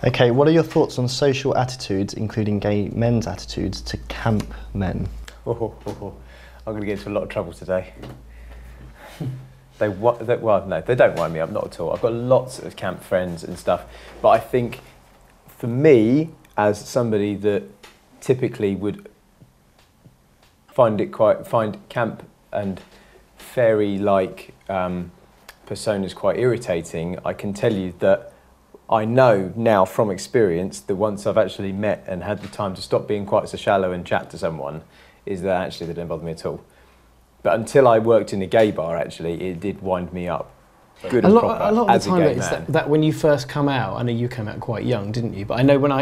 Okay, what are your thoughts on social attitudes, including gay men's attitudes, to camp men? I'm going to get into a lot of trouble today. Well, no, they don't wind me up, not at all. I've got lots of camp friends and stuff, but I think for me, as somebody that typically would find camp and fairy-like personas quite irritating, I can tell you that I know now from experience that once I've actually met and had the time to stop being quite so shallow and chat to someone, is that actually they don't bother me at all. But until I worked in a gay bar, actually, it did wind me up. Good a and lot, proper, a lot of the time as a gay it's man. that when you first come out, I know you came out quite young, didn't you? But I know when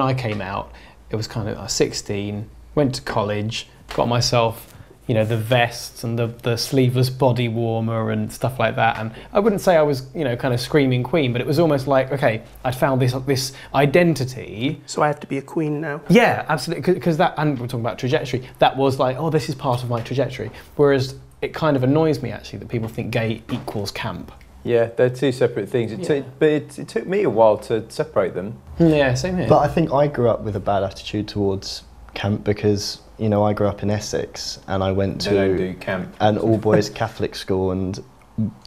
I came out, it was kind of I was 16, went to college, got myself, you know, the vests and the sleeveless body warmer and stuff like that. And I wouldn't say I was, you know, kind of screaming queen, but it was almost like, okay, I'd found this identity. So I have to be a queen now? Yeah, absolutely, because that, and we're talking about trajectory, that was like, oh, this is part of my trajectory. Whereas it kind of annoys me, actually, that people think gay equals camp. Yeah, they're two separate things. It took me a while to separate them. Yeah, same here. But I think I grew up with a bad attitude towards camp because, you know, I grew up in Essex and I went to an all-boys Catholic school, and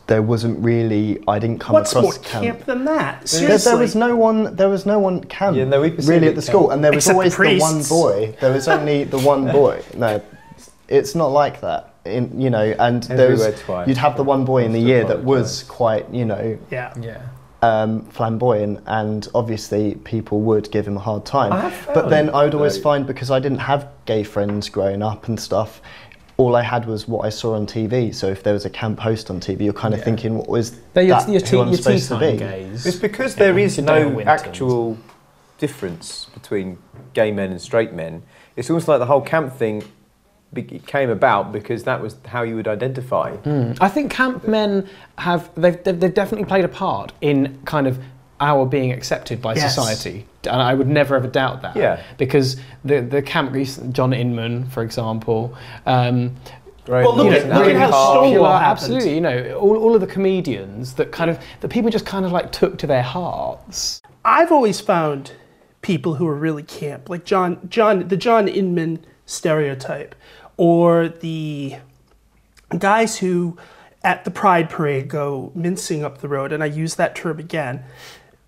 there wasn't really, I didn't come What's across more camp than that? There Seriously. was no one camp Yeah, no, we perceived really it at the camp. school, and there was Except always the the one priests. boy. There was only the one boy. No, it's not like that. You know, and there was, you'd have the one boy in the year that was quite, you know, flamboyant, and obviously people would give him a hard time. But then I would always find, because I didn't have gay friends growing up and stuff, all I had was what I saw on TV. So if there was a camp host on TV, you're kind of thinking, what was They're that who I'm supposed to be? Gays. It's because there is no actual difference between gay men and straight men. It's almost like the whole camp thing came about because that was how you would identify. I think camp men they've definitely played a part in kind of our being accepted by society, and I would never ever doubt that. Yeah. Because the camp John Inman, for example. Well, look at how Stonewall happened. Absolutely, you know, all of the comedians that people just kind of like took to their hearts. I've always found people who are really camp, like the John Inman stereotype, or the guys who at the Pride Parade go mincing up the road, and I use that term again,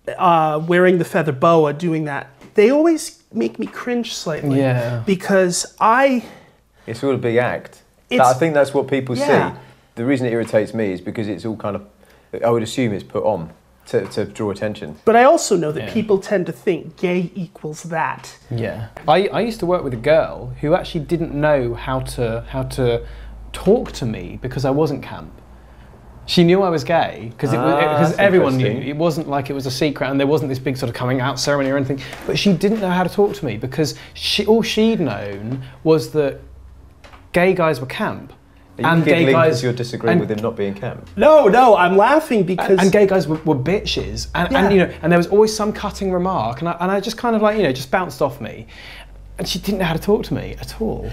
wearing the feather boa, doing that. They always make me cringe slightly. Yeah. Because it's all a big act. I think that's what people see. The reason it irritates me is because it's all kind of, I would assume it's put on to draw attention. But I also know that people tend to think gay equals that. Yeah. I used to work with a girl who actually didn't know how to talk to me because I wasn't camp. She knew I was gay because everyone knew. It wasn't like it was a secret, and there wasn't this big sort of coming out ceremony or anything. But she didn't know how to talk to me because all she'd known was that gay guys were camp. Are you giggling because you're disagreeing with him not being camp? No, I'm laughing because... And gay guys were bitches, and you know, and there was always some cutting remark, and I just kind of like, you know, just bounced off me, and she didn't know how to talk to me at all.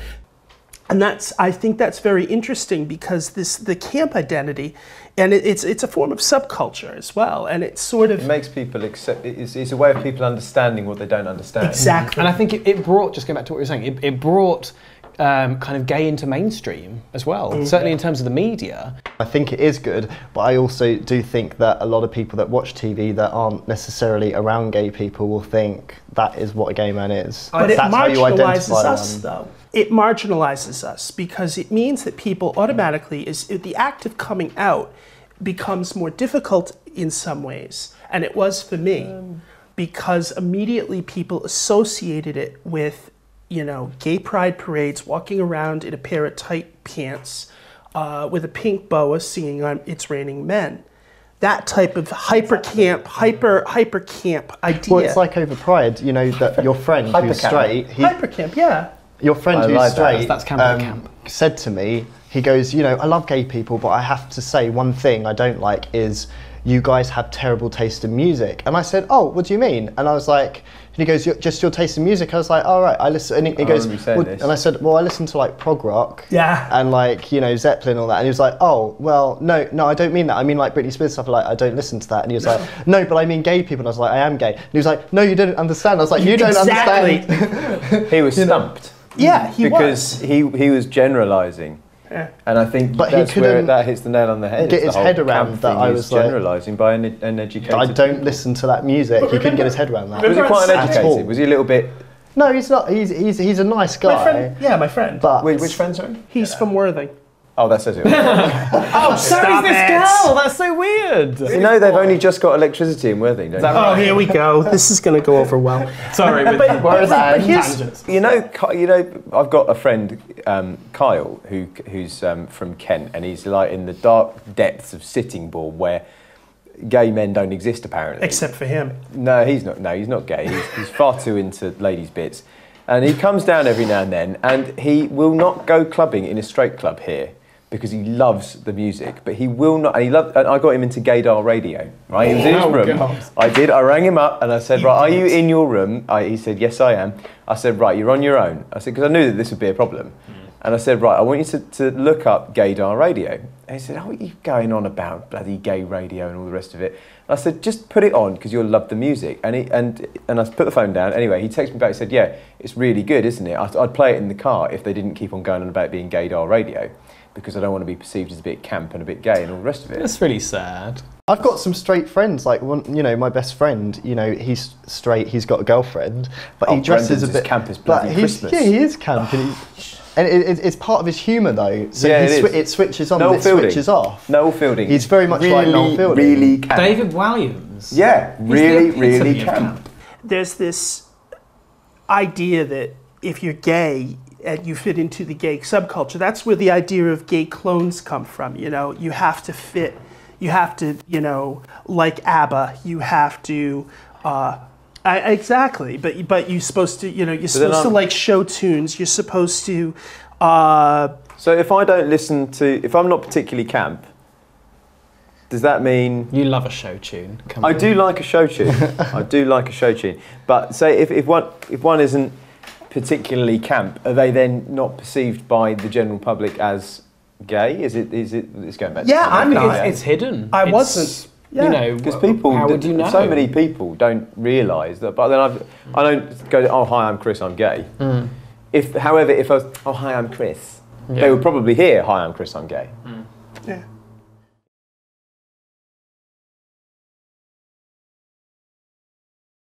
And I think that's very interesting because the camp identity, and it's a form of subculture as well, and it's sort of... It makes people accept, it's a way of people understanding what they don't understand. Exactly. And I think it brought, just going back to what you were saying, it brought kind of gay into mainstream as well, certainly in terms of the media. I think it is good, but I also do think that a lot of people that watch TV that aren't necessarily around gay people will think that is what a gay man is. But it That's how you marginalizes identify us, one. though. It marginalizes us because it means that people automatically, the act of coming out becomes more difficult in some ways. And it was for me, because immediately people associated it with, you know, gay pride parades, walking around in a pair of tight pants with a pink boa singing It's Raining Men. That type of hyper camp idea. Well, it's like over Pride, you know, that your friend who's straight... Hyper camp, yeah. Your friend who's straight that's camp. said to me, he goes, you know, I love gay people, but I have to say one thing I don't like is you guys have terrible taste in music. And I said, oh, what do you mean? And I was like, And he goes, just your taste in music? I was like, all right, I listen. And he goes, well, and I said, well, I listen to like prog rock. Yeah. And like, you know, Zeppelin and all that. And he was like, oh, well, no, I don't mean that. I mean like Britney Spears stuff, like I don't listen to that. And he was like, no, but I mean gay people. And I was like, I am gay. And he was like, no, you don't understand. I was like, you don't understand. He was stumped. Yeah, because he was generalising. Yeah. And I think but that's where that hits the nail on the head. Get his head around that. I was generalising by an educated. I don't listen to that music. He couldn't get his head around that. Was he quite uneducated? Was he a little bit? No, he's not. He's a nice guy. My friend, my friend. But which friend, sorry? He's from Worthing. Oh, that says it. Oh, so is this girl? That's so weird. You know, they've only just got electricity in Worthing, don't they? Oh, here we go. This is going to go over well. Sorry, but tangents. You know, I've got a friend, Kyle, who's from Kent, and he's like in the dark depths of Sittingbourne, where gay men don't exist apparently. Except for him. No, he's not. No, he's not gay. He's far too into ladies' bits, and he comes down every now and then, and he will not go clubbing in a straight club here, because he loves the music, but he will not. And I got him into Gaydar Radio. Right, he was in his room. God. I rang him up and I said, right, are you in your room? He said, yes, I am. I said, right, you're on your own. I said, because I knew that this would be a problem. And I said, right, I want you to look up Gaydar Radio. And he said, oh, what are you going on about, bloody gay radio and all the rest of it? And I said, just put it on because you'll love the music. And I put the phone down. Anyway, he texted me back and said, yeah, it's really good, isn't it? I'd play it in the car if they didn't keep on going on about being Gaydar Radio, because I don't want to be perceived as a bit camp and a bit gay and all the rest of it. That's really sad. I've got some straight friends, like my best friend, he's straight, he's got a girlfriend, but he dresses a bit camp as bloody Christmas. Yeah, he is camp, and it's part of his humour though. So yeah, it switches on, and it switches off. Noel Fielding. He's very much like Noel Fielding. Really camp. David Williams. Yeah, really camp. There's this idea that if you're gay and you fit into the gay subculture, that's where the idea of gay clones come from. You know, you have to fit, you have to, like ABBA, you have to, exactly, but you're supposed to, you're supposed to like show tunes, you're supposed to... So if I don't listen to, if I'm not particularly camp, does that mean... You love a show tune. I do like a show tune. I do like a show tune. But say if one isn't particularly camp, are they then not perceived by the general public as gay? It's going back to... Yeah, I mean, it's hidden. I wasn't... Yeah. Because people, how would you know? So many people don't realise that. But then I don't go, oh hi, I'm Chris, I'm gay. However, if I was, oh hi, I'm Chris, they would probably hear, hi, I'm Chris, I'm gay. Yeah.